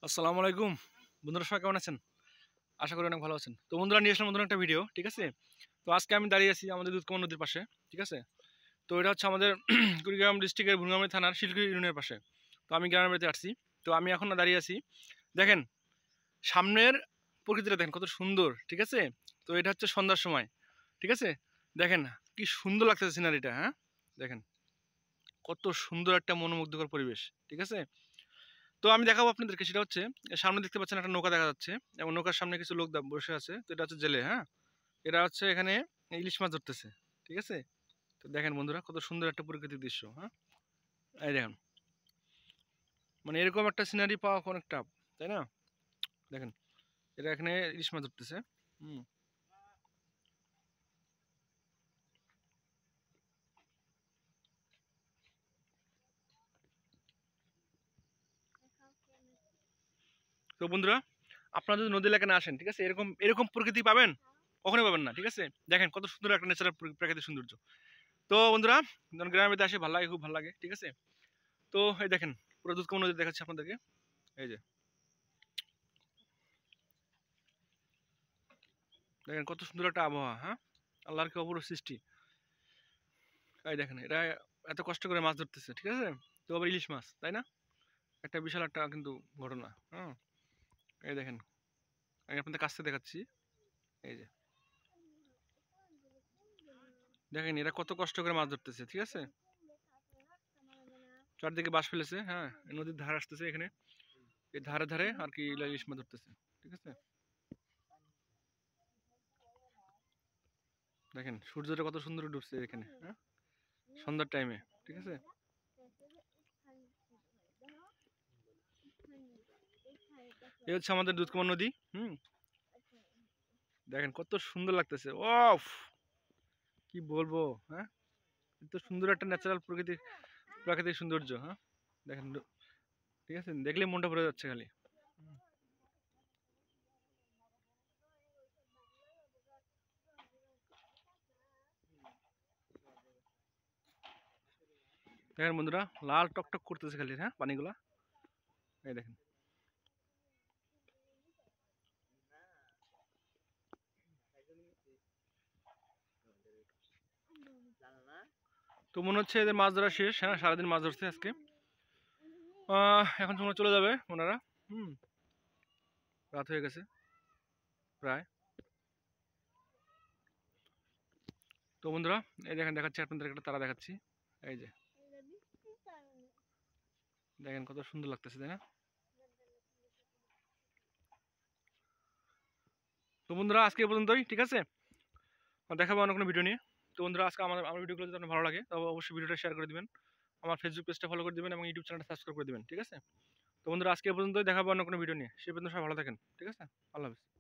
আসসালামু আলাইকুম বন্ধুরা, সবাই কেমন আছেন? আশা করি অনেক ভালো আছেন। তো বন্ধুরা, নিয়ে আসলাম নতুন একটা ভিডিও, ঠিক আছে? তো আজকে আমি দাঁড়িয়ে আছি আমাদের দুধকুমার নদীর পাশে, ঠিক আছে? তো এটা হচ্ছে আমাদের কুড়িগ্রাম ডিস্ট্রিক্টের ভুরগামারী থানার শিলকুড়ি ইউনিয়নের পাশে। তো আমি গ্রামের বাড়িতে আসছি। তো আমি এখন দাঁড়িয়ে আছি, দেখেন সামনের প্রকৃতিটা দেখেন কত সুন্দর, ঠিক আছে? তো এটা হচ্ছে সন্ধ্যার সময়, ঠিক আছে? দেখেন কি সুন্দর লাগতেছে সিনারিটা, হ্যাঁ? দেখেন কত সুন্দর একটা মনোমুগ্ধকর পরিবেশ, ঠিক আছে? তো আমি দেখাবো আপনাদেরকে, সেটা হচ্ছে সামনে দেখতে পাচ্ছেন একটা নৌকা দেখা যাচ্ছে এবং নৌকার সামনে কিছু লোক বসে আছে। তো এটা হচ্ছে জেলে, হ্যাঁ? এরা হচ্ছে এখানে ইলিশ মাছ ধরতেছে, ঠিক আছে? তো দেখেন বন্ধুরা, কত সুন্দর একটা প্রকৃতির দৃশ্য, হ্যাঁ? এই দেখেন, মানে এরকম একটা সিনারি পাওয়া অনেক টাফ, তাই না? দেখেন এরা এখানে ইলিশ মাছ ধরতেছে। হুম। তো বন্ধুরা, আপনারা যদি নদী এলাকায় না আসেন, ঠিক আছে, এরকম এরকম প্রকৃতি পাবেন কখনোই পাবেন না, ঠিক আছে? দেখেন কত সুন্দর একটা ন্যাচারাল প্রাকৃতিক সৌন্দর্য। তো বন্ধুরা, যখন গ্রামের মধ্যে আসে ভালো লাগে, খুব ভালো লাগে, ঠিক আছে? তো এই দেখেন পুরো দুধকুমার নদী দেখাচ্ছি আপনাদেরকে। এই যে দেখেন কত সুন্দর একটা আবহাওয়া, হ্যাঁ? আল্লাহর কি অপূর্ব সৃষ্টি। এই দেখেন এরা এত কষ্ট করে মাছ ধরতেছে, ঠিক আছে? তো আবার ইলিশ মাছ, তাই না? একটা বিশাল একটা কিন্তু ঘটনা, হ্যাঁ? এই দেখেন, আমি আপনাদের কাছ থেকে দেখাচ্ছি। এই যে দেখেন এরা কত কষ্ট করে মাছ ধরতেছে, ঠিক আছে? চারদিকে বাঁশ ফেলেছে, হ্যাঁ, এই নদীর ধার আসতেছে এখানে, এই ধারে ধারে আর কি ইলিশ মাছ ধরতেছে, ঠিক আছে? দেখেন সূর্যটা কত সুন্দর ডুবছে এখানে, হ্যাঁ, সন্ধ্যার টাইমে, ঠিক আছে? এই হচ্ছে আমাদের দুধকুমার নদী। হুম। দেখেন কত সুন্দর লাগতেছে, ওফ, কি বলবো, হ্যাঁ? এত সুন্দর একটা ন্যাচারাল প্রাকৃতিক সৌন্দর্য, হ্যাঁ? দেখেন ঠিক আছে, দেখলে মনটা ভরে যাচ্ছে খালি। দেখেন বন্ধুরা, লাল টকটক করতেছে খালি, হ্যাঁ, পানিগুলা। এই দেখেন। তো মনে হচ্ছে এদের মাছ ধরা শেষ, হ্যাঁ, সারাদিন মাছ ধরছে আজকে। এখন তোমরা চলে যাবে ওনারা। হুম। রাত হয়ে গেছে প্রায়। তো বন্ধুরা, এই দেখেন দেখাচ্ছি আপনাদের একটা তারা দেখাচ্ছি। এই যে দেখেন কত সুন্দর লাগতেছে, তাই না? তো বন্ধুরা, আজকে এই পর্যন্তই, ঠিক আছে? দেখাবো অন্য কোনো ভিডিও নিয়ে। তো বন্ধুরা, আজকে আমার ভিডিওগুলো যদি আপনার ভালো লাগে তবে অবশ্যই ভিডিওটা শেয়ার করে দিবেন, আমার ফেসবুক পেজটা ফলো করে দিবেন এবং ইউটিউব চ্যানেলটা সাবস্ক্রাইব করে দিবেন, ঠিক আছে? তো বন্ধুরা, আজকে এই পর্যন্তই, দেখাবো অন্য কোনো ভিডিও নিয়ে। সে পর্যন্ত সবাই ভালো থাকেন, ঠিক আছে? আল্লাহ হাফেজ।